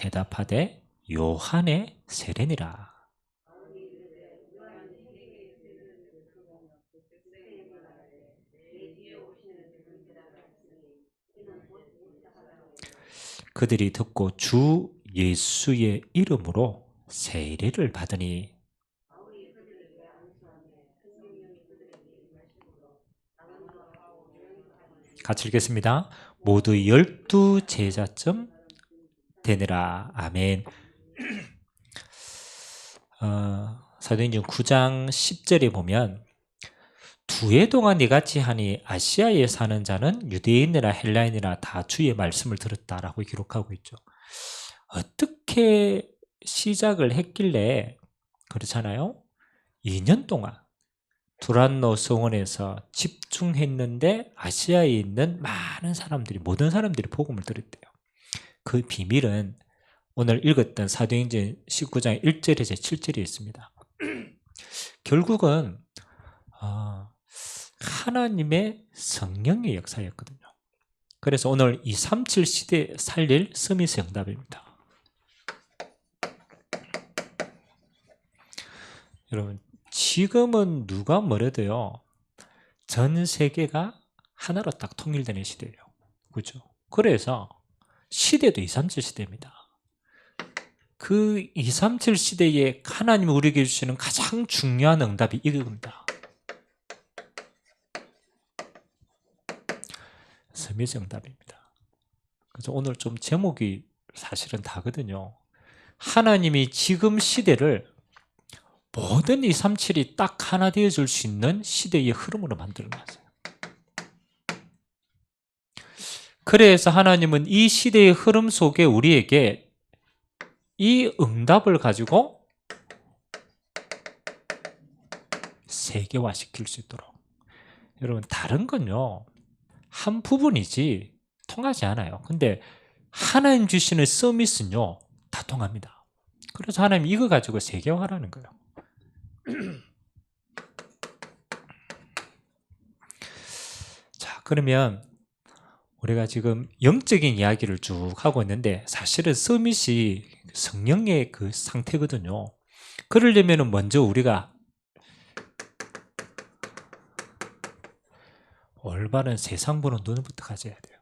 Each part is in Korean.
대답하되 요한의 세례니라. 그들이 듣고 주 예수의 이름으로 세례를 받으니 같이 읽겠습니다. 모두 12제자쯤 되느라. 아멘. 사도행전 9장 10절에 보면 두 해 동안 이같이 하니 아시아에 사는 자는 유대인이나 헬라인이나 다 주의 말씀을 들었다라고 기록하고 있죠. 어떻게 시작을 했길래 그렇잖아요. 2년 동안 두란노 성원에서 집중했는데 아시아에 있는 많은 사람들이, 모든 사람들이 복음을 들었대요. 그 비밀은 오늘 읽었던 사도행전 19장 1절에서 7절에 있습니다. 결국은 하나님의 성령의 역사였거든요. 그래서 오늘 237 시대에 살릴 스미스 응답입니다. 여러분, 지금은 누가 뭐래도요, 전 세계가 하나로 딱 통일되는 시대예요. 그렇죠? 그래서 시대도 237 시대입니다. 그 237 시대에 하나님이 우리에게 주시는 가장 중요한 응답이 이겁니다. 스미스 응답입니다. 그래서 오늘 좀 제목이 사실은 다거든요. 하나님이 지금 시대를 모든 237이 딱 하나 되어줄 수 있는 시대의 흐름으로 만들어놨어요. 그래서 하나님은 이 시대의 흐름 속에 우리에게 이 응답을 가지고 세계화시킬 수 있도록. 여러분, 다른 건요, 한 부분이지 통하지 않아요. 근데 하나님 주시는 서밋은요, 다 통합니다. 그래서 하나님 이거 가지고 세계화하라는 거예요. 자, 그러면 우리가 지금 영적인 이야기를 쭉 하고 있는데 사실은 서밋이 성령의 그 상태거든요. 그러려면 먼저 우리가 올바른 세상 보는 눈부터 가져야 돼요.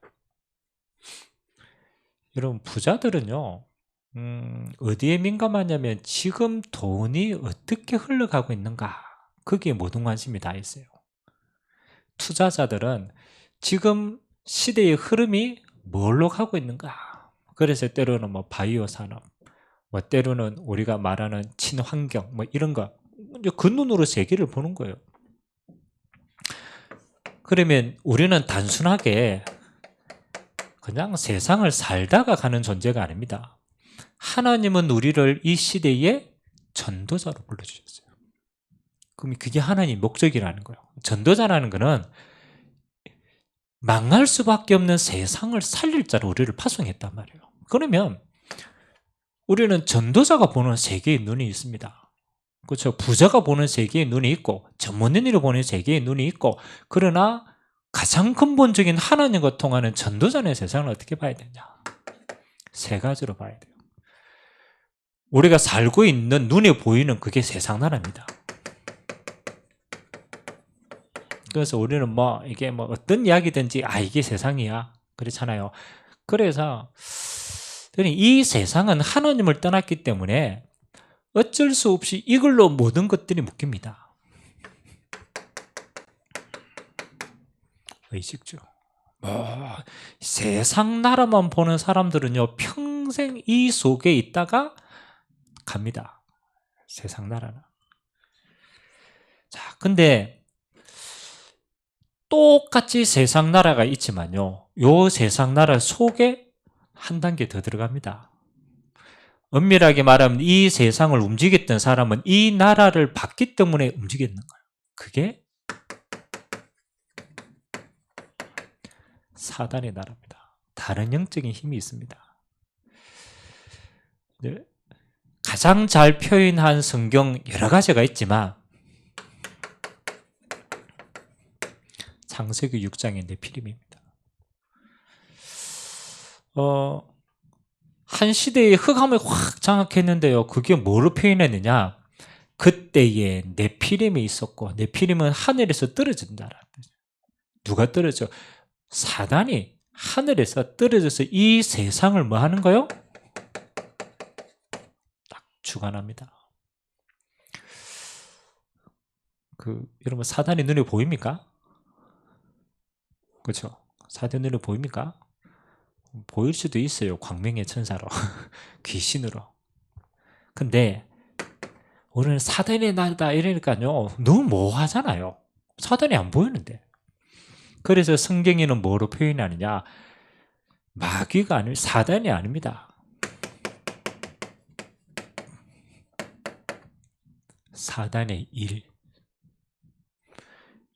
여러분, 부자들은요, 어디에 민감하냐면 지금 돈이 어떻게 흘러가고 있는가, 거기에 모든 관심이 다 있어요. 투자자들은 지금 시대의 흐름이 뭘로 가고 있는가. 그래서 때로는 뭐 바이오 산업, 뭐 때로는 우리가 말하는 친환경, 뭐 이런 거, 그 눈으로 세계를 보는 거예요. 그러면 우리는 단순하게 그냥 세상을 살다가 가는 존재가 아닙니다. 하나님은 우리를 이 시대에 전도자로 불러주셨어요. 그럼 그게 하나님의 목적이라는 거예요. 전도자라는 거는 망할 수밖에 없는 세상을 살릴 자로 우리를 파송했단 말이에요. 그러면 우리는 전도자가 보는 세계의 눈이 있습니다. 그렇죠? 부자가 보는 세계의 눈이 있고 전문인으로 보는 세계의 눈이 있고, 그러나 가장 근본적인 하나님과 통하는 전도자의 세상을 어떻게 봐야 되냐? 세 가지로 봐야 돼요. 우리가 살고 있는 눈에 보이는 그게 세상 나라입니다. 그래서 우리는 이게 어떤 이야기든지 이게 세상이야, 그렇잖아요. 그래서 이 세상은 하나님을 떠났기 때문에 어쩔 수 없이 이걸로 모든 것들이 묶입니다. 의식주. 세상 나라만 보는 사람들은요, 평생 이 속에 있다가 갑니다. 세상 나라는. 자, 근데 똑같이 세상 나라가 있지만요, 요 세상 나라 속에 한 단계 더 들어갑니다. 엄밀하게 말하면 이 세상을 움직였던 사람은 이 나라를 봤기 때문에 움직였는 거예요. 그게 사단의 나라입니다. 다른 영적인 힘이 있습니다. 가장 잘 표현한 성경 여러 가지가 있지만 창세기 6장의 네피림입니다. 한 시대의 흑암을 확 장악했는데요. 그게 뭐로 표현했느냐? 그때에 네피림이 있었고, 네피림은 하늘에서 떨어진다라는 거죠. 누가 떨어져? 사단이 하늘에서 떨어져서 이 세상을 뭐 하는 거요? 딱 주관합니다. 여러분 사단이 눈에 보입니까? 그렇죠? 사단 눈에 보입니까? 보일 수도 있어요. 광명의 천사로 귀신으로. 근데 우리는 사단이 나다 이러니까요 너무 모호하잖아요. 사단이 안 보이는데. 그래서 성경에는 뭐로 표현하느냐? 마귀가 아니고 사단이 아닙니다. 사단의 일.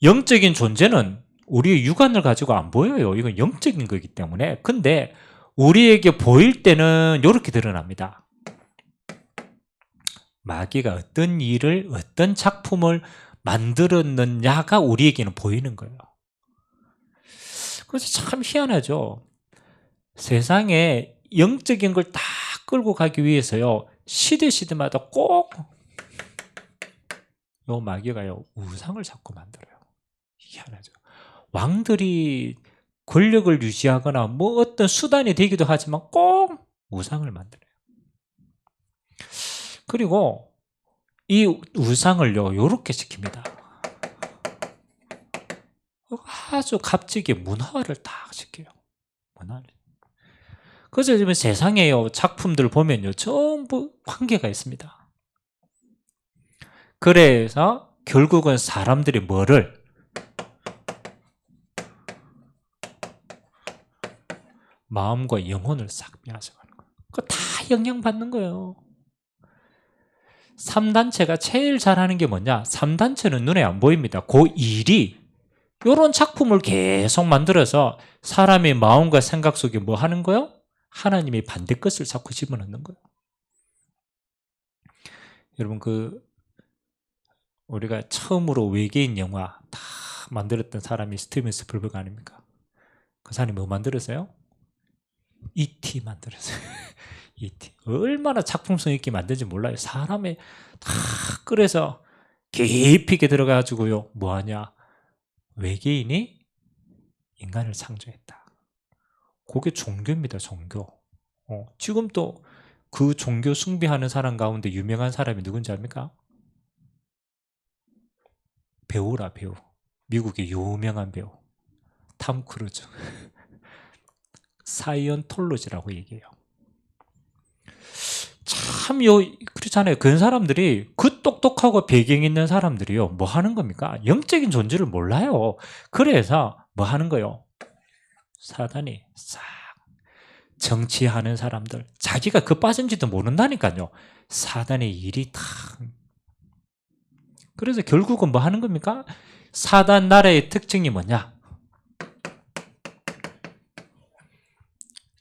영적인 존재는 우리의 육안을 가지고 안 보여요. 이건 영적인 거기 때문에. 근데 우리에게 보일 때는 이렇게 드러납니다. 마귀가 어떤 일을, 어떤 작품을 만들었느냐가 우리에게는 보이는 거예요. 그래서 참 희한하죠. 세상에 영적인 걸 다 끌고 가기 위해서요, 시대마다 꼭 요 마귀가요, 우상을 자꾸 만들어요. 희한하죠. 왕들이 권력을 유지하거나 뭐 어떤 수단이 되기도 하지만 꼭 우상을 만들어요. 그리고 이 우상을요, 요렇게 시킵니다. 아주 값지게 문화를 딱 시켜요. 문화를. 그래서 지금 세상에요, 작품들 보면요, 전부 관계가 있습니다. 그래서 결국은 사람들이 뭐를? 마음과 영혼을 싹 빼앗아가는 거예요. 그거 다 영향받는 거예요. 3단체가 제일 잘하는 게 뭐냐? 3단체는 눈에 안 보입니다. 그 일이 이런 작품을 계속 만들어서 사람의 마음과 생각 속에 뭐 하는 거예요? 하나님의 반대 것을 자꾸 집어넣는 거예요. 여러분 우리가 처음으로 외계인 영화 다 만들었던 사람이 스티븐 스필버그 아닙니까? 그 사람이 뭐 만들었어요? E.T. 만들었어요. E.T. 얼마나 작품성 있게 만든지 몰라요. 사람의 다 그래서 깊이 있게 들어가지고요. 뭐하냐? 외계인이 인간을 창조했다. 그게 종교입니다. 종교. 지금 또 그 종교 숭배하는 사람 가운데 유명한 사람이 누군지 압니까? 배우라, 배우. 미국의 유명한 배우. 탐 크루즈. 사이언톨로지라고 얘기해요. 참 그렇잖아요. 그런 사람들이, 그 똑똑하고 배경 있는 사람들이요, 뭐 하는 겁니까? 영적인 존재를 몰라요. 그래서 뭐 하는 거요? 사단이 싹 정치하는 사람들, 자기가 그 빠진지도 모른다니까요. 사단의 일이 다. 그래서 결국은 뭐 하는 겁니까? 사단 나라의 특징이 뭐냐?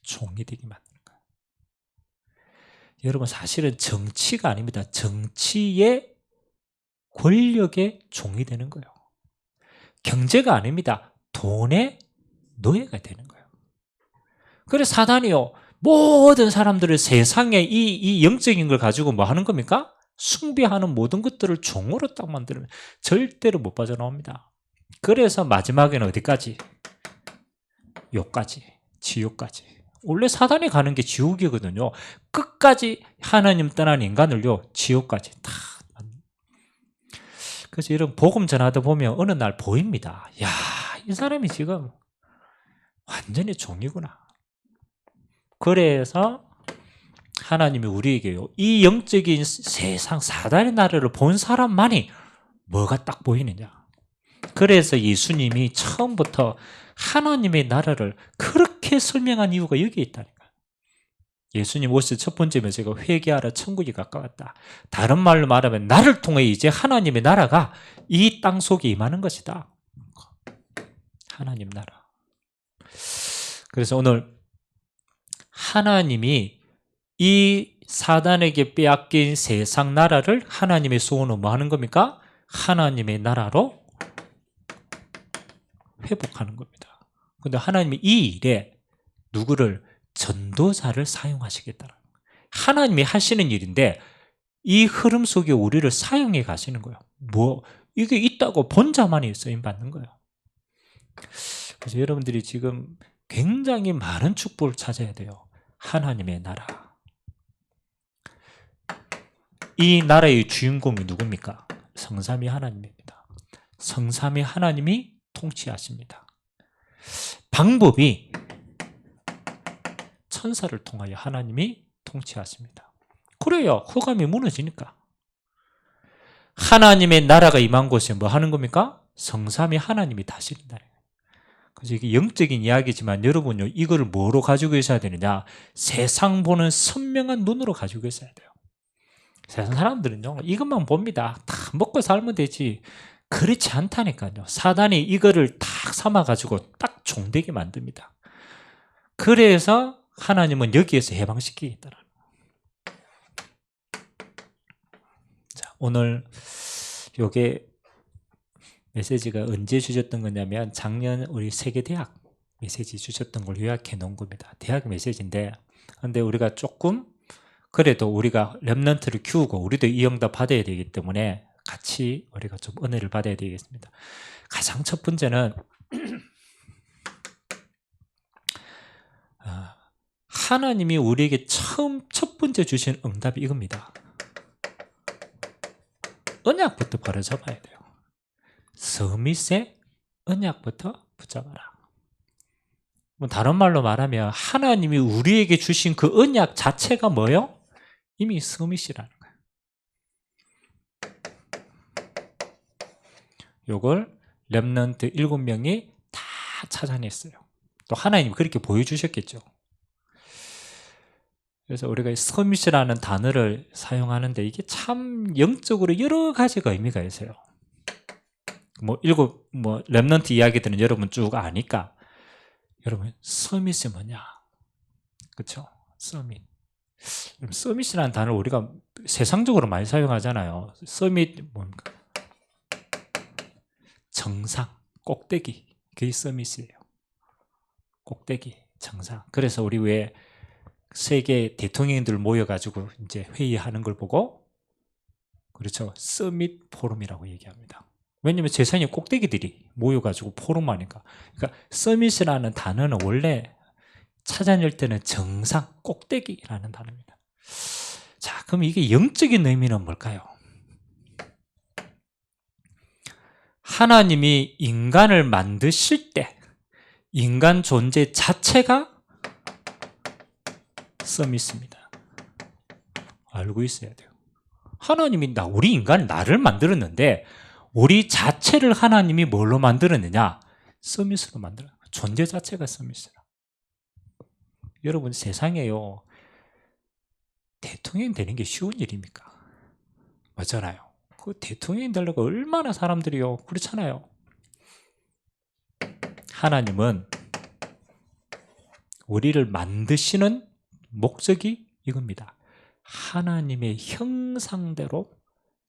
종이 되게 만드는 거예요. 여러분 사실은 정치가 아닙니다. 정치의 권력의 종이 되는 거예요. 경제가 아닙니다. 돈의 노예가 되는 거예요. 그래서 사단이요, 모든 사람들을 세상에 이 영적인 걸 가지고 뭐 하는 겁니까? 숭배하는 모든 것들을 종으로 딱 만들면 절대로 못 빠져나옵니다. 그래서 마지막에는 어디까지? 요까지, 지옥까지. 원래 사단이 가는 게 지옥이거든요. 끝까지 하나님 떠난 인간을요, 지옥까지 다. 그래서 이런 복음 전하다 보면 어느 날 보입니다. 야, 이 사람이 지금 완전히 종이구나. 그래서 하나님이 우리에게요, 이 영적인 세상 사단의 나라를 본 사람만이 뭐가 딱 보이느냐. 그래서 예수님이 처음부터 하나님의 나라를 그렇게 설명한 이유가 여기에 있다니까. 예수님 오실 첫 번째 메시지가 회개하라, 천국이 가까웠다. 다른 말로 말하면 나를 통해 이제 하나님의 나라가 이 땅 속에 임하는 것이다. 하나님 나라. 그래서 오늘 하나님이 이 사단에게 빼앗긴 세상 나라를 하나님의 소원은 뭐 하는 겁니까? 하나님의 나라로 회복하는 겁니다. 그런데 하나님이 이 일에 누구를? 전도자를 사용하시겠다는 거예요. 하나님이 하시는 일인데 이 흐름 속에 우리를 사용해 가시는 거예요. 이게 있다고 본 자만이 쓰임 받는 거예요. 그래서 여러분들이 지금 굉장히 많은 축복을 찾아야 돼요. 하나님의 나라. 이 나라의 주인공이 누굽니까? 성삼위 하나님입니다. 성삼위 하나님이 통치하십니다. 방법이 천사를 통하여 하나님이 통치하십니다. 그래요. 흑암이 무너지니까. 하나님의 나라가 임한 곳에 뭐 하는 겁니까? 성삼위 하나님이 다스린다. 그래서 이게 영적인 이야기지만 여러분요, 이거를 뭐로 가지고 계셔야 되느냐? 세상 보는 선명한 눈으로 가지고 계셔야 돼요. 세상 사람들은요, 이것만 봅니다. 다 먹고 살면 되지. 그렇지 않다니까요. 사단이 이거를 딱 삼아가지고 딱 종되게 만듭니다. 그래서 하나님은 여기에서 해방시키겠다는. 자, 오늘 요게 메시지가 언제 주셨던 거냐면 작년 우리 세계대학 메시지 주셨던 걸 요약해 놓은 겁니다. 대학 메시지인데, 근데 우리가 조금 그래도 우리가 렘넌트를 키우고 우리도 이 응답 받아야 되기 때문에 같이 우리가 좀 은혜를 받아야 되겠습니다. 가장 첫 번째는 하나님이 우리에게 첫 번째 주신 응답이 이겁니다. 언약부터 바로 잡아야 돼요. 서밋의 언약부터 붙잡아라. 다른 말로 말하면 하나님이 우리에게 주신 그 언약 자체가 뭐예요? 이미 서밋이라는 거예요. 요걸 렘넌트 7명이 다 찾아냈어요. 또 하나님이 그렇게 보여주셨겠죠. 그래서 우리가 서밋이라는 단어를 사용하는데 이게 참 영적으로 여러 가지가 의미가 있어요. 렘넌트 이야기들은 여러분 쭉 아니까. 여러분, 서밋이 뭐냐? 그렇죠? 서밋. 서밋이라는 단어를 우리가 세상적으로 많이 사용하잖아요. 서밋 뭡니까? 정상, 꼭대기. 그게 서밋이에요. 꼭대기, 정상. 그래서 우리 왜 세계 대통령들 모여가지고 이제 회의하는 걸 보고, 그렇죠? 서밋 포럼이라고 얘기합니다. 왜냐면 세상의 꼭대기들이 모여가지고 포럼하니까. 그러니까 서밋이라는 단어는 원래 찾아낼 때는 정상, 꼭대기라는 단어입니다. 자, 그럼 이게 영적인 의미는 뭘까요? 하나님이 인간을 만드실 때 인간 존재 자체가 서밋입니다. 알고 있어야 돼요. 하나님이 우리 인간, 나를 만들었는데 우리 자체를 하나님이 뭘로 만들었느냐? 서밋으로 만들었어요. 존재 자체가 서밋이라. 여러분, 세상에요, 대통령 되는 게 쉬운 일입니까? 맞잖아요. 그 대통령 되려고 얼마나 사람들이요, 그렇잖아요. 하나님은 우리를 만드시는 목적이 이겁니다. 하나님의 형상대로,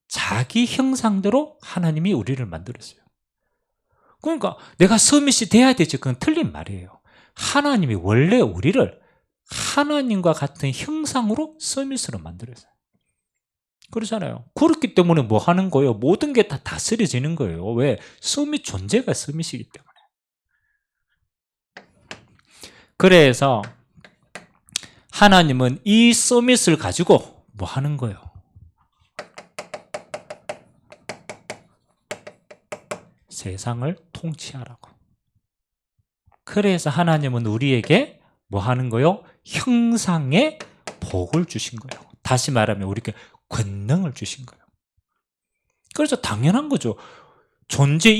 자기 형상대로 하나님이 우리를 만들었어요. 그러니까 내가 서밋이 돼야 되지, 그건 틀린 말이에요. 하나님이 원래 우리를 하나님과 같은 형상으로 서밋으로 만들었어요. 그렇잖아요. 그렇기 때문에 뭐 하는 거예요? 모든 게 다 다스려지는 거예요. 왜? 서밋 존재가 서밋이기 때문에. 그래서 하나님은 이 서밋을 가지고 뭐 하는 거예요? 세상을 통치하라고. 그래서 하나님은 우리에게 뭐 하는 거예요? 형상의 복을 주신 거예요. 다시 말하면 우리에게 권능을 주신 거예요. 그래서 당연한 거죠. 존재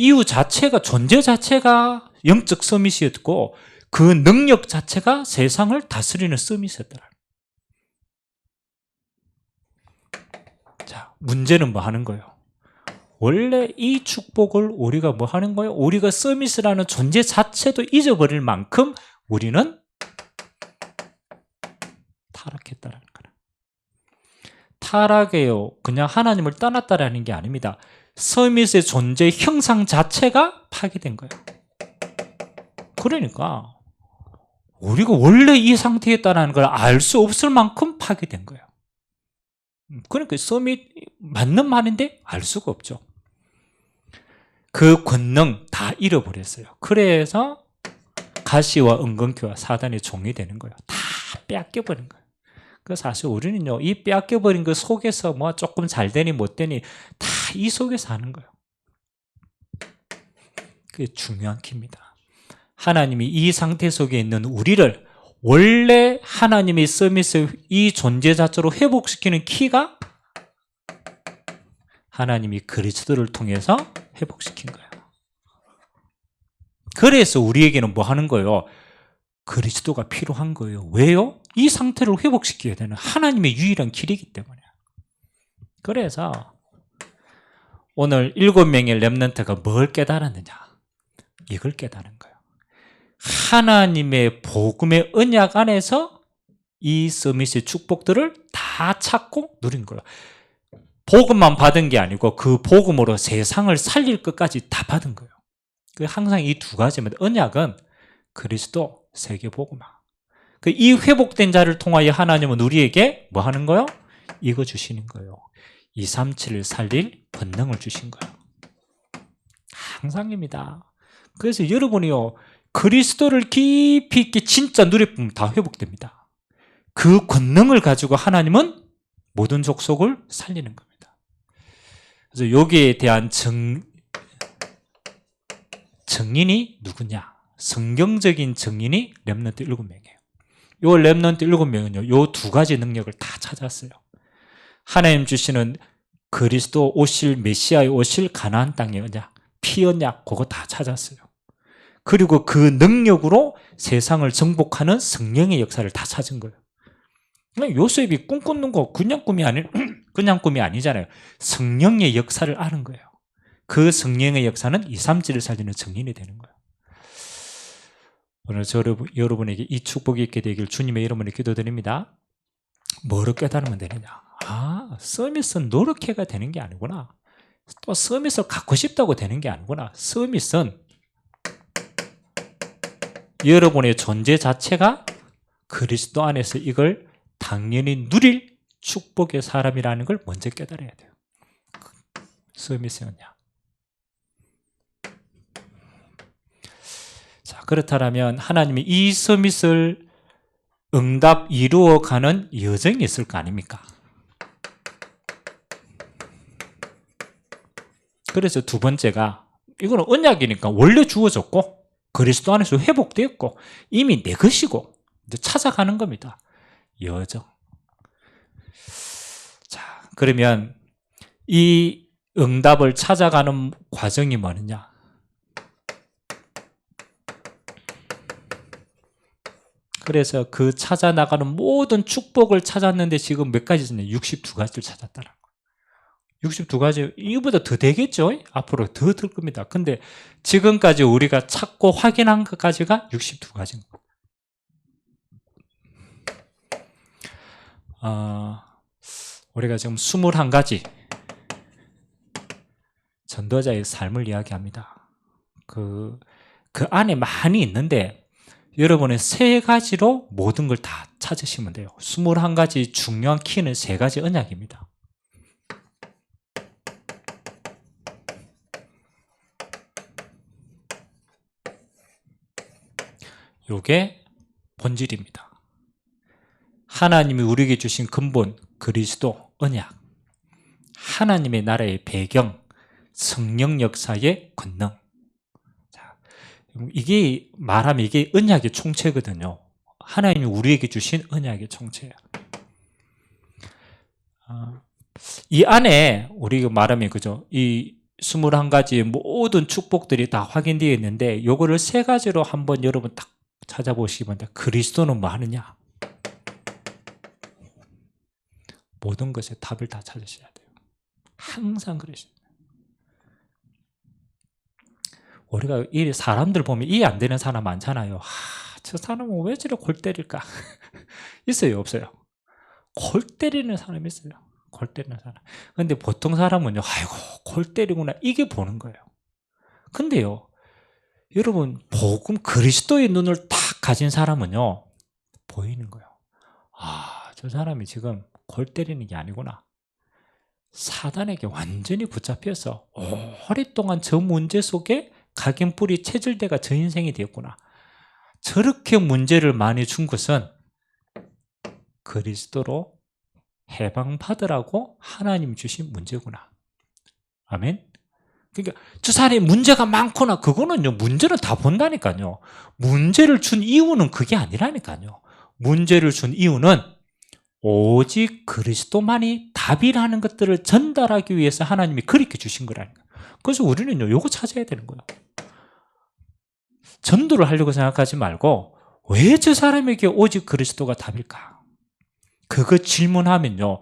자체가 영적 서밋이었고 그 능력 자체가 세상을 다스리는 서밋이었더라. 자, 문제는 뭐 하는 거예요? 원래 이 축복을 우리가 뭐 하는 거예요? 우리가 서밋이라는 존재 자체도 잊어버릴 만큼 우리는 타락했다라는 거예요. 타락이에요. 그냥 하나님을 떠났다라는 게 아닙니다. 서밋의 존재 형상 자체가 파괴된 거예요. 그러니까 우리가 원래 이 상태에 있다는 걸 알 수 없을 만큼 파괴된 거예요. 그러니까 썸이 맞는 말인데 알 수가 없죠. 그 권능 다 잃어버렸어요. 그래서 가시와 은근키와 사단의 종이 되는 거예요. 다 빼앗겨버린 거예요. 그 사실 우리는요, 이 빼앗겨버린 그 속에서 뭐 조금 잘 되니 못 되니 다 이 속에서 하는 거예요. 그게 중요한 키입니다. 하나님이 이 상태 속에 있는 우리를 원래 하나님의 서밋을 이 존재 자체로 회복시키는 키가 하나님이 그리스도를 통해서 회복시킨 거예요. 그래서 우리에게는 뭐 하는 거예요? 그리스도가 필요한 거예요. 왜요? 이 상태를 회복시켜야 되는 하나님의 유일한 길이기 때문에. 그래서 오늘 7명의 렘넌트가 뭘 깨달았느냐? 이걸 깨달은 거예요. 하나님의 복음의 언약 안에서 이 서밋의 축복들을 다 찾고 누린 거예요. 복음만 받은 게 아니고 그 복음으로 세상을 살릴 것까지 다 받은 거예요. 항상 이 두 가지입니다. 언약은 그리스도, 세계 복음화. 이 회복된 자를 통하여 하나님은 우리에게 뭐 하는 거예요? 이거 주시는 거예요. 237을 살릴 권능을 주신 거예요. 항상입니다. 그래서 여러분이요, 그리스도를 깊이 있게 진짜 누려보면 다 회복됩니다. 그 권능을 가지고 하나님은 모든 족속을 살리는 겁니다. 그래서 여기에 대한 증인이 누구냐? 성경적인 증인이 렘넌트 7명이에요. 요 렘넌트 7명은요, 요 두 가지 능력을 다 찾았어요. 하나님 주시는 그리스도 오실, 메시아의 오실 가나안 땅의 언약, 피 언약, 그거 다 찾았어요. 그리고 그 능력으로 세상을 정복하는 성령의 역사를 다 찾은 거예요. 요셉이 꿈꾸는 거 그냥 꿈이 아니잖아요. 성령의 역사를 아는 거예요. 그 성령의 역사는 237을 살리는 증인이 되는 거예요. 오늘 여러분에게 이 축복이 있게 되길 주님의 이름으로 기도드립니다. 뭐를 깨달으면 되느냐? 서밋은 노력해가 되는 게 아니구나. 또 서밋을 갖고 싶다고 되는 게 아니구나. 서밋은 여러분의 존재 자체가 그리스도 안에서 이걸 당연히 누릴 축복의 사람이라는 걸 먼저 깨달아야 돼요. 서밋이었냐? 자, 그렇다면 하나님이 이 서밋을 응답 이루어가는 여정이 있을 거 아닙니까? 그래서 두 번째가, 이거는 언약이니까 원래 주어졌고 그리스도 안에서 회복되었고 이미 내 것이고 이제 찾아가는 겁니다. 여정. 자, 그러면 이 응답을 찾아가는 과정이 뭐느냐? 그래서 그 찾아나가는 모든 축복을 찾았는데 지금 몇 가지 있냐? 62가지를 찾았다는 거예요. 62가지, 이거보다 더 되겠죠? 앞으로 더 될 겁니다. 근데 지금까지 우리가 찾고 확인한 것까지가 62가지인 거예요. 우리가 지금 21가지 전도자의 삶을 이야기합니다. 그 안에 많이 있는데 여러분은 3가지로 모든 걸 다 찾으시면 돼요. 21가지 중요한 키는 3가지 언약입니다. 요게 본질입니다. 하나님이 우리에게 주신 근본, 그리스도, 언약, 하나님의 나라의 배경, 성령 역사의 권능. 이게 말하면 이게 언약의 총체거든요. 하나님이 우리에게 주신 언약의 총체예요. 이 안에 우리가 말하면 그죠? 이 21가지의 모든 축복들이 다 확인되어 있는데 요거를 3가지로 한번 여러분 딱 찾아보시면 돼요. 그리스도는 뭐 하느냐? 모든 것에 답을 다 찾으셔야 돼요. 항상 그러셔야 돼요. 우리가 이 사람들 보면 이해 안 되는 사람 많잖아요. 저 사람은 왜 저래 골 때릴까? 있어요, 없어요? 골 때리는 사람이 있어요. 골 때리는 사람. 근데 보통 사람은요, 아이고, 골 때리구나. 이게 보는 거예요. 근데요, 여러분, 복음 그리스도의 눈을 딱 가진 사람은요, 보이는 거예요. 저 사람이 지금 골 때리는 게 아니구나. 사단에게 완전히 붙잡혀서 오랫동안 저 문제 속에 각인뿔이 체질대가 저 인생이 되었구나. 저렇게 문제를 많이 준 것은 그리스도로 해방받으라고 하나님 주신 문제구나. 아멘. 그러니까 저 사람이 문제가 많구나. 그거는요, 문제는 다 본다니까요. 문제를 준 이유는 그게 아니라니까요. 문제를 준 이유는 오직 그리스도만이 답이라는 것들을 전달하기 위해서 하나님이 그렇게 주신 거라니까. 그래서 우리는요, 요거 찾아야 되는 거예요. 전도를 하려고 생각하지 말고 왜 저 사람에게 오직 그리스도가 답일까? 그거 질문하면요,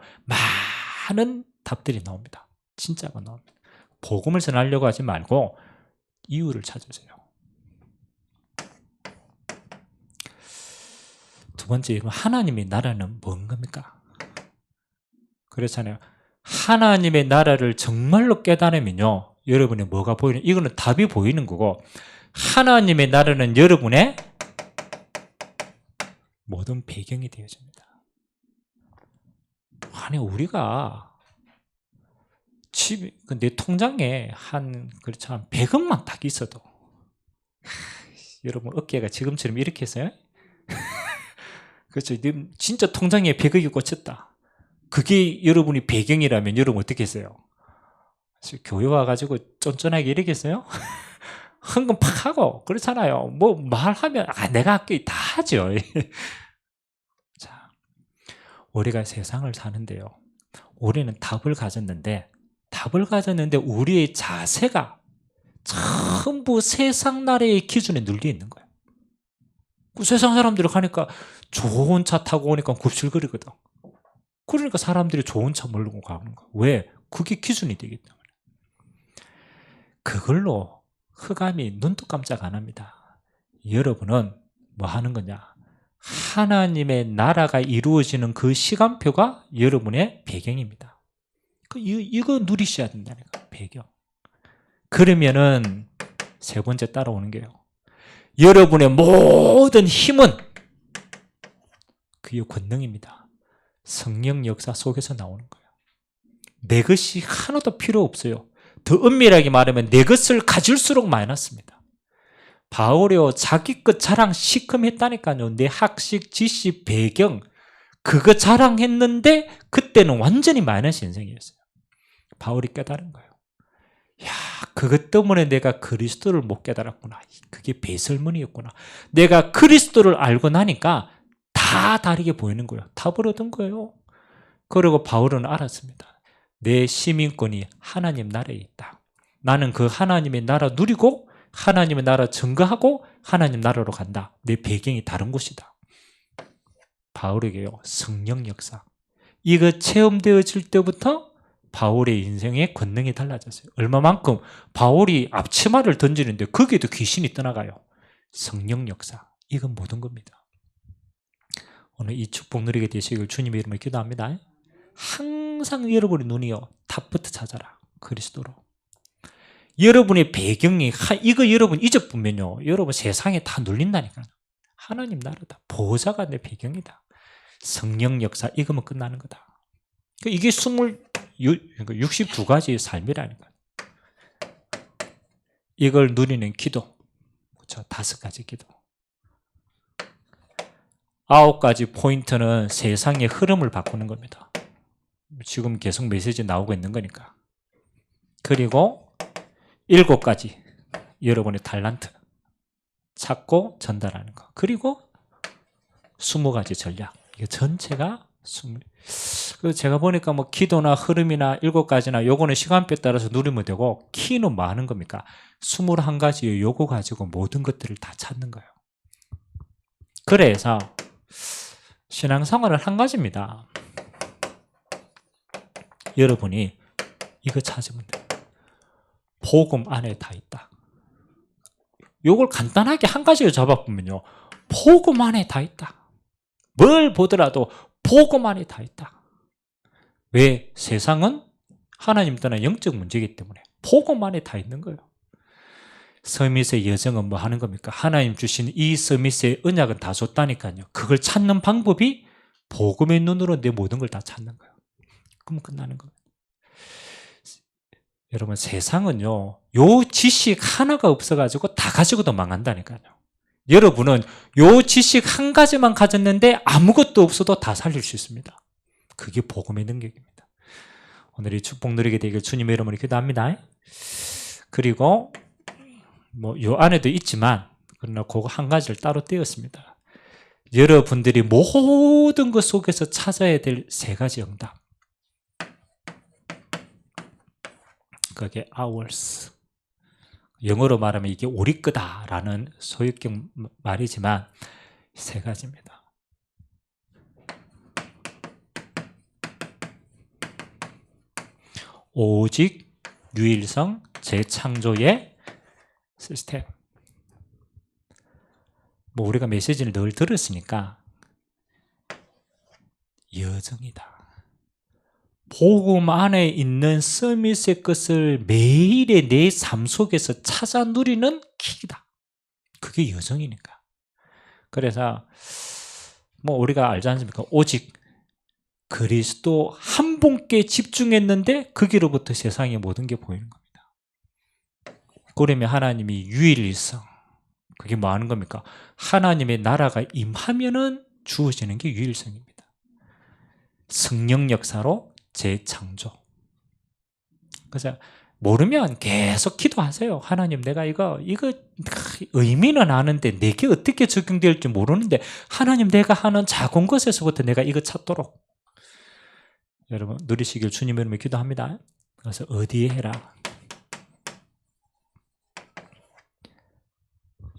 많은 답들이 나옵니다. 진짜가 나옵니다. 복음을 전하려고 하지 말고 이유를 찾으세요. 두 번째, 하나님의 나라는 뭔 겁니까? 그렇잖아요. 하나님의 나라를 정말로 깨달으면요, 여러분이 뭐가 보이는, 이거는 답이 보이는 거고, 하나님의 나라는 여러분의 모든 배경이 되어집니다. 아니, 우리가 내 통장에 그렇죠, 한 100억만 딱 있어도, 여러분 어깨가 지금처럼 이렇게 했어요? 그렇죠. 진짜 통장에 100억이 꽂혔다. 그게 여러분이 배경이라면 여러분 어떻게 했어요? 교회 와가지고 쫀쫀하게 이러겠어요? 헌금 팍 하고 그렇잖아요. 뭐 말하면 내가 할게 다 하죠. 자, 우리가 세상을 사는데요, 우리는 답을 가졌는데 우리의 자세가 전부 세상 나라의 기준에 눌려 있는 거예요. 그 세상 사람들이 가니까 좋은 차 타고 오니까 굽실거리거든. 그러니까 사람들이 좋은 차 몰고 가는 거야. 왜? 그게 기준이 되기 때문에. 그걸로 흑암이 눈도 깜짝 안 합니다. 여러분은 뭐 하는 거냐? 하나님의 나라가 이루어지는 그 시간표가 여러분의 배경입니다. 이거 누리셔야 된다니까, 배경. 그러면은 세 번째 따라오는 게요, 여러분의 모든 힘은 그의 권능입니다. 성령 역사 속에서 나오는 거예요. 내 것이 하나도 필요 없어요. 더 엄밀하게 말하면 내 것을 가질수록 마이너스입니다. 바울이요, 자기 것 자랑 시큼했다니까요. 내 학식, 지식, 배경 그거 자랑했는데 그때는 완전히 마이너스 인생이었어요. 바울이 깨달은 거예요. 야, 그것 때문에 내가 그리스도를 못 깨달았구나. 그게 배설문이었구나. 내가 그리스도를 알고 나니까 다 다르게 보이는 거예요. 답을 얻은 거예요. 그리고 바울은 알았습니다. 내 시민권이 하나님 나라에 있다. 나는 그 하나님의 나라 누리고 하나님의 나라 증거하고 하나님 나라로 간다. 내 배경이 다른 곳이다. 바울에게요, 성령 역사, 이거 체험되어질 때부터 바울의 인생의 권능이 달라졌어요. 얼마만큼? 바울이 앞치마를 던지는데 거기에도 귀신이 떠나가요. 성령 역사, 이건 모든 겁니다. 오늘 이 축복 누리게 되시길 주님의 이름으로 기도합니다. 항상 여러분의 눈이요, 답부터 찾아라. 그리스도로. 여러분의 배경이, 이거 여러분 잊어보면요, 여러분 세상에 다 눌린다니까요. 하나님 나라다. 보호자가 내 배경이다. 성령 역사, 이거면 끝나는 거다. 이게 62가지의 삶이라니까요. 이걸 누리는 기도, 그렇죠? 5가지 기도. 9가지 포인트는 세상의 흐름을 바꾸는 겁니다. 지금 계속 메시지 나오고 있는 거니까. 그리고 7가지, 여러분의 탤런트 찾고 전달하는 거. 그리고 20가지 전략. 이게 전체가 제가 보니까 뭐 기도나 흐름이나 7가지나 요거는 시간표에 따라서 누리면 되고, 키는 뭐 하는 겁니까? 21가지 요거 가지고 모든 것들을 다 찾는 거예요. 그래서 신앙생활은 한 가지입니다. 여러분이 이거 찾으면 돼요. 복음 안에 다 있다. 요걸 간단하게 한 가지로 잡아보면요, 복음 안에 다 있다. 뭘 보더라도 복음 안에 다 있다. 왜? 세상은 하나님 떠나 영적 문제이기 때문에 복음 안에 다 있는 거예요. 서밋의 여정은 뭐 하는 겁니까? 하나님 주신 이 서밋의 언약은 다 줬다니까요. 그걸 찾는 방법이 복음의 눈으로 내 모든 걸 다 찾는 거예요. 그럼 끝나는 겁니다. 여러분, 세상은요, 요 지식 하나가 없어가지고 다 가지고도 망한다니까요. 여러분은 요 지식 한 가지만 가졌는데 아무것도 없어도 다 살릴 수 있습니다. 그게 복음의 능력입니다. 오늘 이 축복 누리게 되길 주님의 이름으로 기도합니다. 그리고 뭐 요 안에도 있지만 그러나 그거 한 가지를 따로 떼었습니다. 여러분들이 모든 것 속에서 찾아야 될 세 가지 응답. 그게 ours. 영어로 말하면 이게 우리 거다라는 소유격 말이지만 세 가지입니다. 오직 유일성 재창조의 시스템. 뭐 우리가 메시지를 늘 들었으니까 여정이다. 복음 안에 있는 서밋의 것을 매일의 내 삶 속에서 찾아 누리는 길이다. 그게 여정이니까. 그래서 뭐 우리가 알지 않습니까? 오직 그리스도 한 분께 집중했는데 거기로부터 세상의 모든 게 보이는 겁니다. 그러면 하나님이 유일성, 그게 뭐 하는 겁니까? 하나님의 나라가 임하면은 주어지는 게 유일성입니다. 성령 역사로 재창조. 그래서 모르면 계속 기도하세요. 하나님, 내가 이거 의미는 아는데 내게 어떻게 적용될지 모르는데 하나님, 내가 하는 작은 것에서부터 내가 이거 찾도록 여러분 누리시길 주님의 이름으로 기도합니다. 그래서 어디에 해라?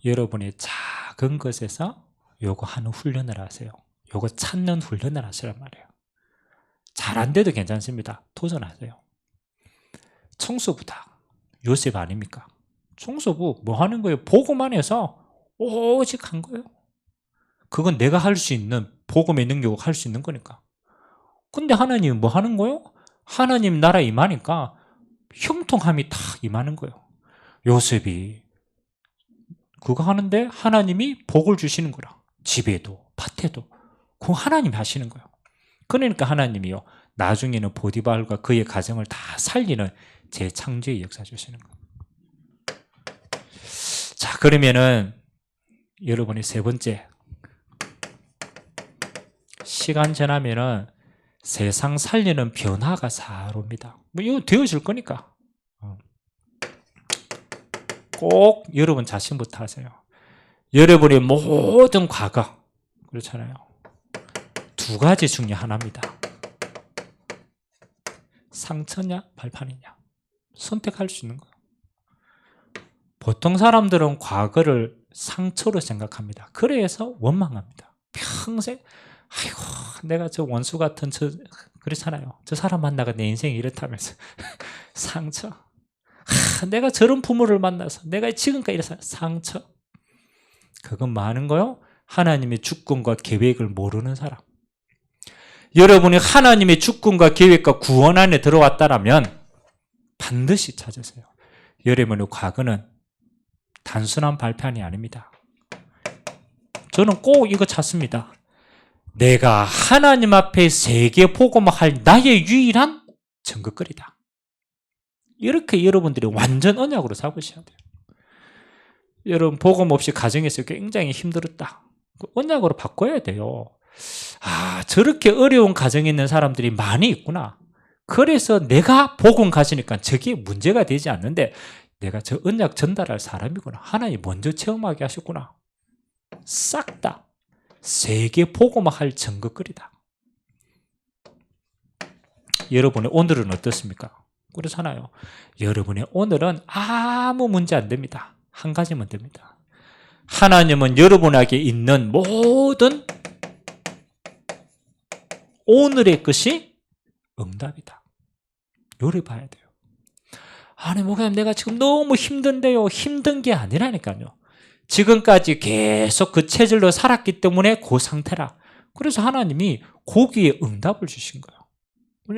여러분의 작은 것에서 요거 하는 훈련을 하세요. 요거 찾는 훈련을 하시란 말이에요. 잘 안 돼도 괜찮습니다. 도전하세요. 청소부다. 요셉 아닙니까? 청소부 뭐 하는 거예요? 복음 안에서 오직 한 거예요. 그건 내가 할 수 있는 복음의 능력으로 할 수 있는 거니까. 근데 하나님은 뭐 하는 거예요? 하나님 나라 임하니까 형통함이 다 임하는 거예요. 요셉이 그거 하는데 하나님이 복을 주시는 거라. 집에도 밭에도 그거 하나님이 하시는 거예요. 그러니까 하나님이요, 나중에는 보디발과 그의 가정을 다 살리는 재창조의 역사 주시는 거예요. 자, 그러면은 여러분이 세 번째, 시간 지나면은 세상 살리는 변화가 잘 옵니다. 뭐 이거 되어질 거니까 꼭 여러분 자신부터 하세요. 여러분의 모든 과거, 그렇잖아요. 두 가지 중에 하나입니다. 상처냐 발판이냐 선택할 수 있는 거예요. 보통 사람들은 과거를 상처로 생각합니다. 그래서 원망합니다. 평생 아이고 내가 저 원수 같은 그렇잖아요. 저 사람 만나가 내 인생이 이렇다면서 상처. 내가 저런 부모를 만나서 내가 지금까지 이래서 상처. 그건 뭐 하는 거요? 하나님의 주권과 계획을 모르는 사람. 여러분이 하나님의 주권과 계획과 구원 안에 들어왔다라면 반드시 찾으세요. 여러분의 과거는 단순한 발판이 아닙니다. 저는 꼭 이거 찾습니다. 내가 하나님 앞에 세계 복음할 나의 유일한 증거거리다. 이렇게 여러분들이 완전 언약으로 잡으셔야 돼요. 여러분 복음 없이 가정에서 굉장히 힘들었다. 언약으로 바꿔야 돼요. 아, 저렇게 어려운 가정에 있는 사람들이 많이 있구나. 그래서 내가 복음 가지니까 저게 문제가 되지 않는데 내가 저 언약 전달할 사람이구나. 하나님 먼저 체험하게 하셨구나. 싹 다 세계 복음할 증거거리다. 여러분의 오늘은 어떻습니까? 그렇잖아요. 여러분의 오늘은 아무 문제 안 됩니다. 한 가지만 됩니다. 하나님은 여러분에게 있는 모든 오늘의 것이 응답이다. 요리 봐야 돼요. 아니 목사님 내가 지금 너무 힘든데요. 힘든 게 아니라니까요. 지금까지 계속 그 체질로 살았기 때문에 그 상태라. 그래서 하나님이 거기에 응답을 주신 거예요.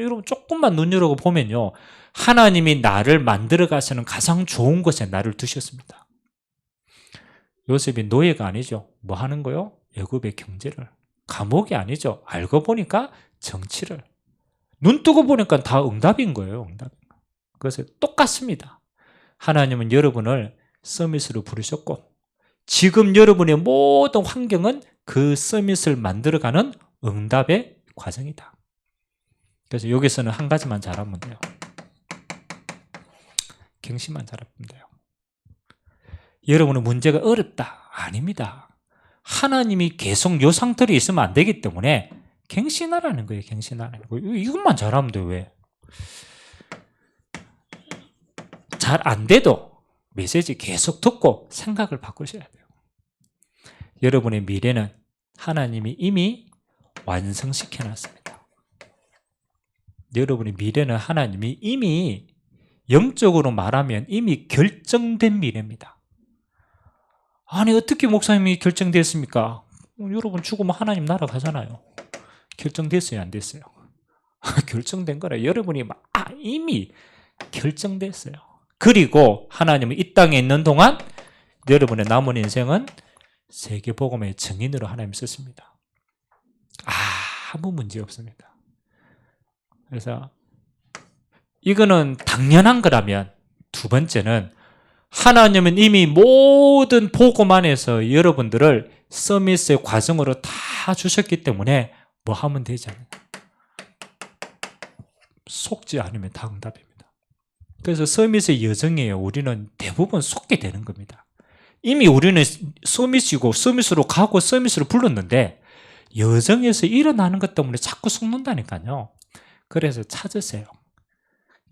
여러분 조금만 눈 열고 보면요. 하나님이 나를 만들어 가시는 가장 좋은 곳에 나를 두셨습니다. 요셉이 노예가 아니죠. 뭐 하는 거요? 애굽의 경제를. 감옥이 아니죠. 알고 보니까 정치를. 눈 뜨고 보니까 다 응답인 거예요. 응답. 그래서 똑같습니다. 하나님은 여러분을 서밋으로 부르셨고 지금 여러분의 모든 환경은 그 서밋을 만들어가는 응답의 과정이다. 그래서 여기서는 한 가지만 잘하면 돼요. 갱신만 잘하면 돼요. 여러분의 문제가 어렵다. 아닙니다. 하나님이 계속 요 상태로 있으면 안 되기 때문에 갱신하라는 거예요. 갱신하라는 거예요. 이것만 잘하면 돼요. 왜? 잘 안 돼도 메시지 계속 듣고 생각을 바꾸셔야 돼요. 여러분의 미래는 하나님이 이미 완성시켜 놨습니다. 여러분의 미래는 하나님이 이미 영적으로 말하면 이미 결정된 미래입니다. 아니 어떻게 목사님이 결정됐습니까? 여러분 죽으면 하나님 나라 가잖아요. 결정됐어요? 안 됐어요? 결정된 거라. 여러분이 이미 결정됐어요. 그리고 하나님은 이 땅에 있는 동안 여러분의 남은 인생은 세계복음의 증인으로 하나님 쓰십니다. 아무 문제 없습니다. 그래서 이거는 당연한 거라면 두 번째는 하나님은 이미 모든 복음 안에서 여러분들을 서밋의 과정으로 다 주셨기 때문에 뭐 하면 되지 않아요. 속지 않으면 다 응답입니다. 그래서 서밋의 여정이에요. 우리는 대부분 속게 되는 겁니다. 이미 우리는 서밋이고 서밋으로 가고 서밋으로 불렀는데 여정에서 일어나는 것 때문에 자꾸 속는다니까요. 그래서 찾으세요.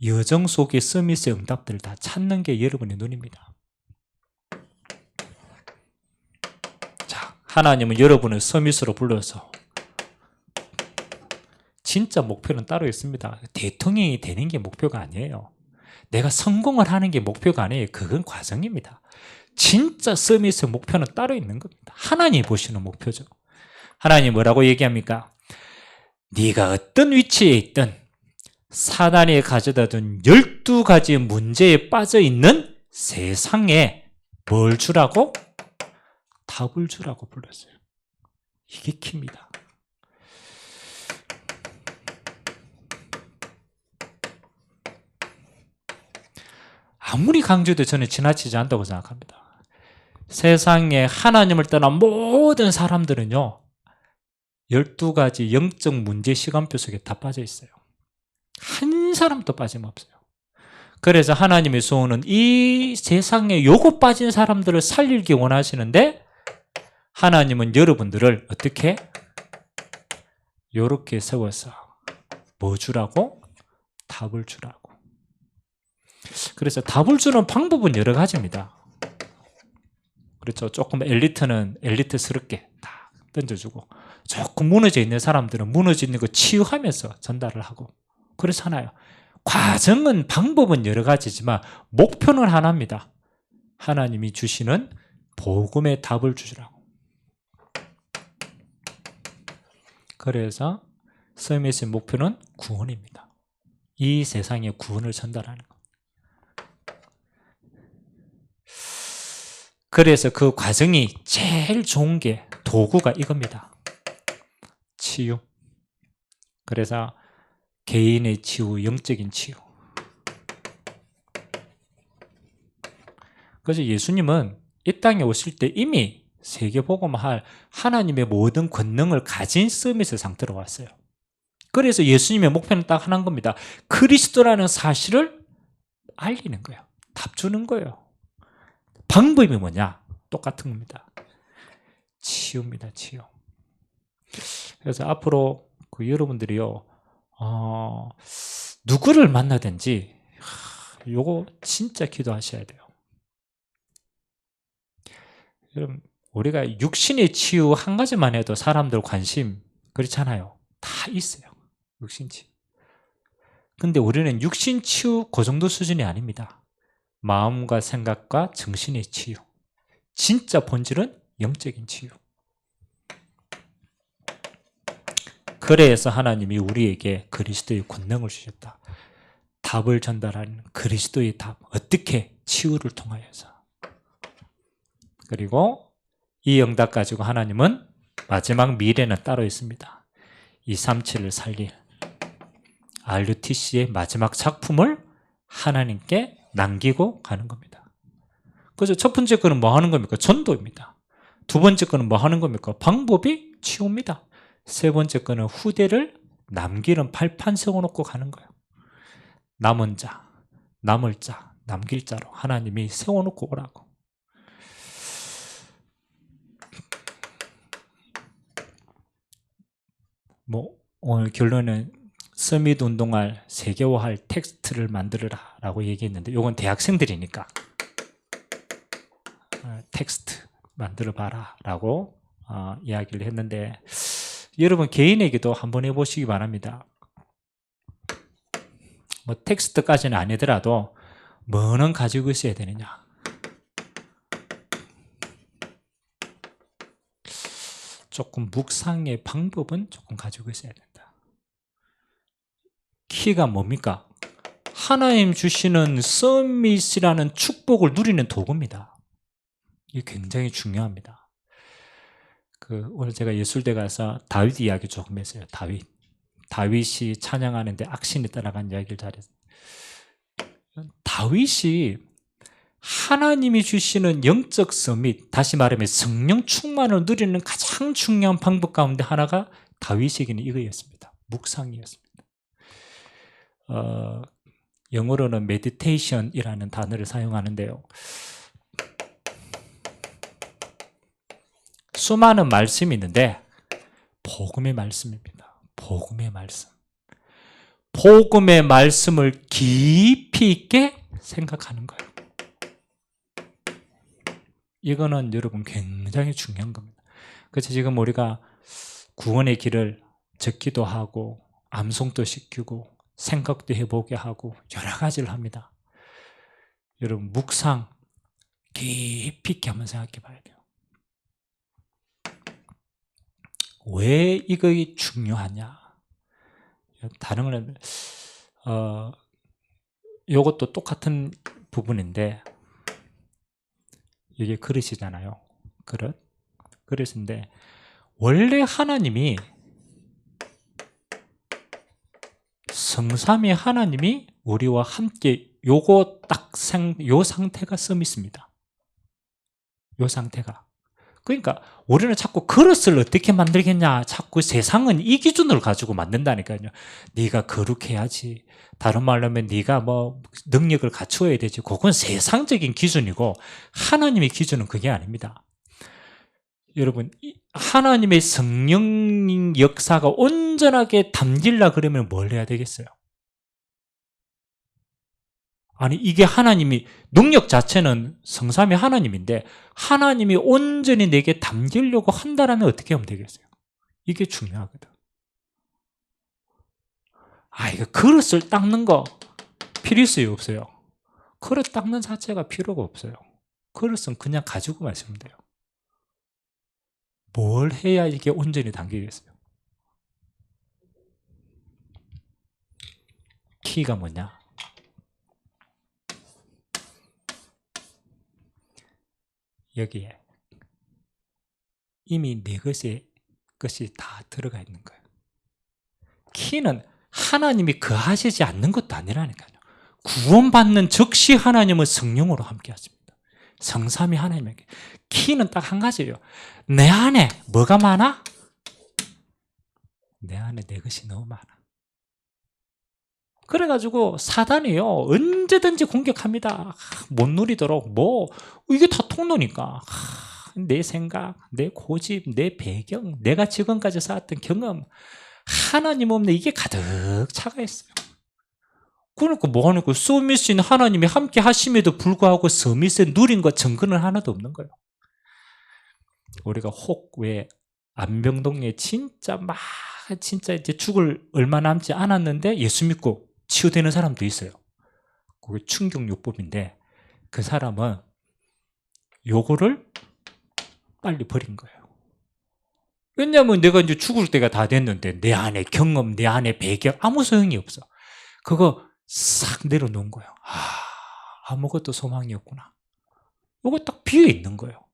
여정 속의 서밋의 응답들을 다 찾는 게 여러분의 눈입니다. 자, 하나님은 여러분을 서밋으로 불러서 진짜 목표는 따로 있습니다. 대통령이 되는 게 목표가 아니에요. 내가 성공을 하는 게 목표가 아니에요. 그건 과정입니다. 진짜 서밋의 목표는 따로 있는 겁니다. 하나님이 보시는 목표죠. 하나님 뭐라고 얘기합니까? 네가 어떤 위치에 있든 사단이 가져다 둔 12가지 문제에 빠져 있는 세상에 뭘 주라고? 답을 주라고 불렀어요. 이게 키입니다. 아무리 강조해도 저는 지나치지 않다고 생각합니다. 세상에 하나님을 떠난 모든 사람들은요 12가지 영적 문제 시간표 속에 다 빠져 있어요. 한 사람도 빠짐없어요. 그래서 하나님의 소원은 이 세상에 요거 빠진 사람들을 살리기 원하시는데 하나님은 여러분들을 어떻게? 요렇게 세워서 뭐 주라고? 답을 주라고. 그래서 답을 주는 방법은 여러 가지입니다. 그렇죠. 조금 엘리트는 엘리트스럽게 다 던져주고 조금 무너져 있는 사람들은 무너져 있는 거 치유하면서 전달을 하고 그렇잖아요. 과정은 방법은 여러 가지지만 목표는 하나입니다. 하나님이 주시는 복음의 답을 주시라고. 그래서 서밋의 목표는 구원입니다. 이 세상에 구원을 전달하는 것. 그래서 그 과정이 제일 좋은 게 도구가 이겁니다. 치유. 그래서 개인의 치유, 영적인 치유. 그래서 예수님은 이 땅에 오실 때 이미 세계복음할 하나님의 모든 권능을 가진 서밋의 상태로 왔어요. 그래서 예수님의 목표는 딱 하나인 겁니다. 그리스도라는 사실을 알리는 거예요. 답 주는 거예요. 방법이 뭐냐? 똑같은 겁니다. 치유입니다. 치유. 그래서 앞으로 여러분들이요 누구를 만나든지 요거 진짜 기도하셔야 돼요. 여러분 우리가 육신의 치유 한 가지만 해도 사람들 관심 그렇잖아요. 다 있어요. 육신 치유. 근데 우리는 육신 치유 그 정도 수준이 아닙니다. 마음과 생각과 정신의 치유. 진짜 본질은 영적인 치유. 그래서 하나님이 우리에게 그리스도의 권능을 주셨다. 답을 전달하는 그리스도의 답. 어떻게? 치유를 통하여서. 그리고 이 응답 가지고 하나님은 마지막 미래는 따로 있습니다. 237을 살릴 RUTC의 마지막 작품을 하나님께 남기고 가는 겁니다. 그래서 첫 번째 거는 뭐 하는 겁니까? 전도입니다. 두 번째 거는 뭐 하는 겁니까? 방법이 치유입니다. 세 번째 거는 후대를 남기는 발판 세워놓고 가는 거예요. 남은 자, 남을 자, 남길 자로 하나님이 세워놓고 오라고. 오늘 결론은 서밋 운동할 세계화할 텍스트를 만들어라 라고 얘기했는데, 이건 대학생들이니까 텍스트 만들어 봐라 라고 이야기를 했는데, 여러분 개인에게도 한번 해보시기 바랍니다. 텍스트까지는 아니더라도 뭐는 가지고 있어야 되느냐. 조금 묵상의 방법은 조금 가지고 있어야 된다. 키가 뭡니까? 하나님 주시는 서밋이라는 축복을 누리는 도구입니다. 이게 굉장히 중요합니다. 오늘 제가 예술대 가서 다윗 이야기 조금 했어요. 다윗이 찬양하는데 악신이 따라간 이야기를 잘했어요. 다윗이 하나님이 주시는 영적 서밋, 다시 말하면 성령 충만을 누리는 가장 중요한 방법 가운데 하나가 다윗에게는 이거였습니다. 묵상이었습니다. 영어로는 meditation이라는 단어를 사용하는데요. 수많은 말씀이 있는데 복음의 말씀입니다. 복음의 말씀. 복음의 말씀을 깊이 있게 생각하는 거예요. 이거는 여러분 굉장히 중요한 겁니다. 그래서 지금 우리가 구원의 길을 적기도 하고 암송도 시키고 생각도 해보게 하고 여러 가지를 합니다. 여러분 묵상 깊이 있게 한번 생각해 봐야 돼요. 왜 이것이 중요하냐? 다른 거는 이것도 똑같은 부분인데, 이게 그릇이잖아요. 그릇인데 원래 하나님이 성삼위 하나님이 우리와 함께 요 상태가 서밋입니다. 요 상태가. 그러니까 우리는 자꾸 그릇을 어떻게 만들겠냐, 자꾸 세상은 이 기준을 가지고 만든다니까요. 네가 거룩해야지, 다른 말로 하면 네가 능력을 갖추어야 되지. 그건 세상적인 기준이고 하나님의 기준은 그게 아닙니다. 여러분, 하나님의 성령 역사가 온전하게 담기려 그러면 뭘 해야 되겠어요? 아니, 이게 하나님이, 능력 자체는 성삼위 하나님인데 하나님이 온전히 내게 담기려고 한다면 어떻게 하면 되겠어요? 이게 중요하거든. 이거 그릇을 닦는 거 필요 있어요, 없어요? 그릇 닦는 자체가 필요가 없어요. 그릇은 그냥 가지고 마시면 돼요. 뭘 해야 이게 온전히 담기겠어요? 키가 뭐냐? 여기에 이미 내 것이 다 들어가 있는 거예요. 키는 하나님이 거하시지 않는 것도 아니라니까요. 구원받는 즉시 하나님은 성령으로 함께 하십니다. 성삼위 하나님에게. 키는 딱 한 가지예요. 내 안에 뭐가 많아? 내 안에 내 것이 너무 많아. 그래가지고 사단이요, 언제든지 공격합니다. 못 누리도록. 이게 다 통로니까. 내 생각, 내 고집, 내 배경, 내가 지금까지 쌓았던 경험, 하나님 없는 이게 가득 차가 있어요. 그러니까 뭐하니까 서밋인 하나님이 함께 하심에도 불구하고 서밋에 누린 것 증거는 하나도 없는 거예요. 우리가 왜 안병동에 진짜 이제 죽을 얼마 남지 않았는데 예수 믿고 치유되는 사람도 있어요. 그게 충격요법인데, 그 사람은 요거를 빨리 버린 거예요. 왜냐하면 내가 이제 죽을 때가 다 됐는데 내 안에 경험, 내 안에 배경 아무 소용이 없어. 그거 싹 내려놓은 거예요. 아무것도 소망이 없구나. 요거 딱 비어 있는 거예요.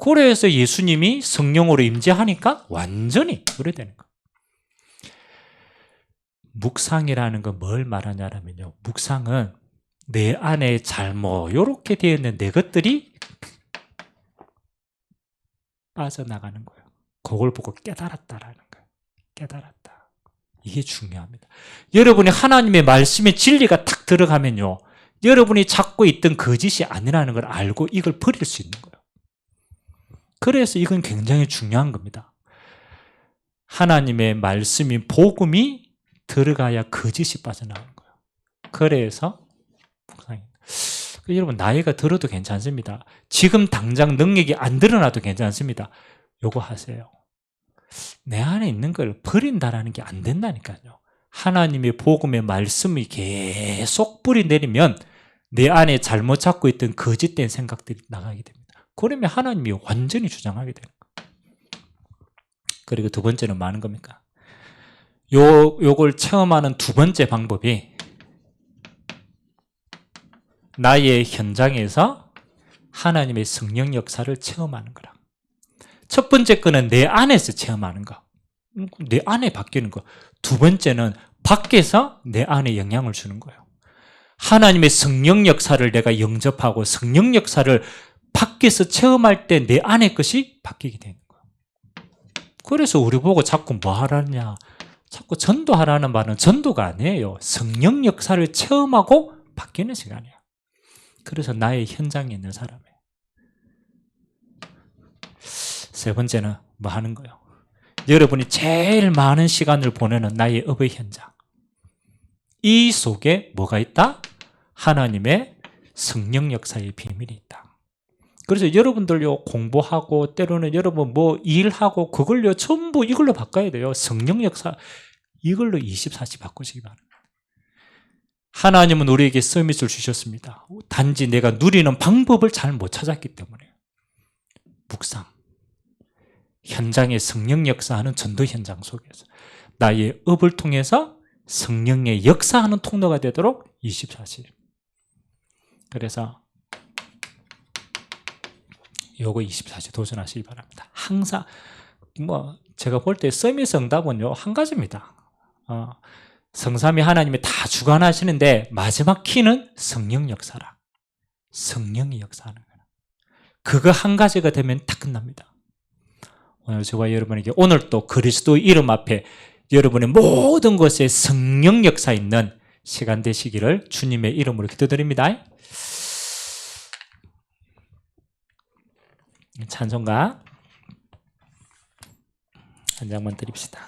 그래서 예수님이 성령으로 임재하니까 완전히 그래되는 거예요. 묵상이라는 건 뭘 말하냐면요, 묵상은 내 안에 잘못 이렇게 되어 있는 내 것들이 빠져나가는 거예요. 그걸 보고 깨달았다라는 거예요. 깨달았다. 이게 중요합니다. 여러분이 하나님의 말씀의 진리가 탁 들어가면요, 여러분이 찾고 있던 거짓이 아니라는 걸 알고 이걸 버릴 수 있는 거예요. 그래서 이건 굉장히 중요한 겁니다. 하나님의 말씀이 복음이 들어가야 거짓이 빠져나가는 거예요. 그래서 여러분, 나이가 들어도 괜찮습니다. 지금 당장 능력이 안 드러나도 괜찮습니다. 요거 하세요. 내 안에 있는 걸 버린다라는 게 안 된다니까요. 하나님의 복음의 말씀이 계속 뿌리 내리면 내 안에 잘못 찾고 있던 거짓된 생각들이 나가게 됩니다. 그러면 하나님이 완전히 주장하게 되는 거예요. 그리고 두 번째는 뭐 하는 겁니까? 요걸 체험하는 두 번째 방법이 나의 현장에서 하나님의 성령 역사를 체험하는 거라. 첫 번째 거는 내 안에서 체험하는 거. 내 안에 바뀌는 거. 두 번째는 밖에서 내 안에 영향을 주는 거예요. 하나님의 성령 역사를 내가 영접하고 성령 역사를 밖에서 체험할 때 내 안의 것이 바뀌게 되는 거예요. 그래서 우리 보고 자꾸 뭐 하라냐, 자꾸 전도하라는 말은 전도가 아니에요. 성령 역사를 체험하고 바뀌는 시간이에요. 그래서 나의 현장에 있는 사람이에요. 세 번째는 뭐 하는 거예요? 여러분이 제일 많은 시간을 보내는 나의 업의 현장. 이 속에 뭐가 있다? 하나님의 성령 역사의 비밀이 있다. 그래서 여러분들요, 공부하고 때로는 여러분 뭐 일하고 그걸요 전부 이걸로 바꿔야 돼요. 성령 역사 이걸로 24시 바꾸시기 바랍니다. 하나님은 우리에게 서밋을 주셨습니다. 단지 내가 누리는 방법을 잘 못 찾았기 때문에. 묵상, 현장의 성령 역사하는 전도 현장 속에서 나의 업을 통해서 성령의 역사하는 통로가 되도록 24시. 그래서 요거 24시 도전하시기 바랍니다. 항상 뭐 제가 볼 때 서밋 응답은요 한 가지입니다. 성삼위 하나님이 다 주관하시는데 마지막 키는 성령 역사라. 성령이 역사하는 거라. 그거 한 가지가 되면 다 끝납니다. 오늘 저와 여러분에게 오늘 또 그리스도 이름 앞에 여러분의 모든 것에 성령 역사 있는 시간 되시기를 주님의 이름으로 기도드립니다. 찬송가 한 장만 드립시다.